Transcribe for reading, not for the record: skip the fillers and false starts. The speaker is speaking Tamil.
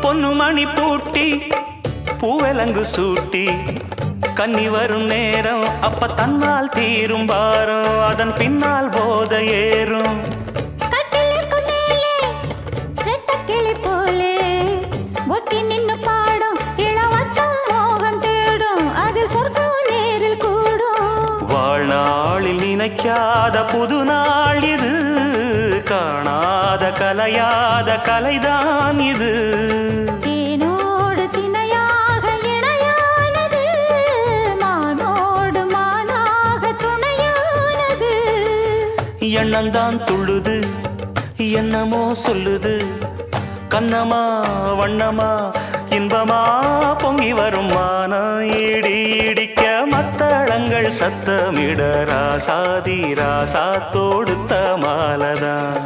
பொன்னு மணி பூட்டி பூவலங்கு சூட்டி கன்னி வரும் நேரம் அப்ப தன்னால் தீரும் பாரம் அதன் பின்னால் போத ஏறும் வாழ்நாளில் நினைக்காத புது நாள் இது காணாத கலையாத கலைதான் இது தேனோடு திணையாக இணையானது மானோடு மானாக துணையானது எண்ணந்தான் துள்ளுது என்னமோ சொல்லுது கண்ணமா வண்ணமா இன்பமா பொங்கி வரும் மானம் இடி இடிக்க மத்தளங்கள் சத்தமிட ராசாதி ராசா தொடுத்த மாலதான்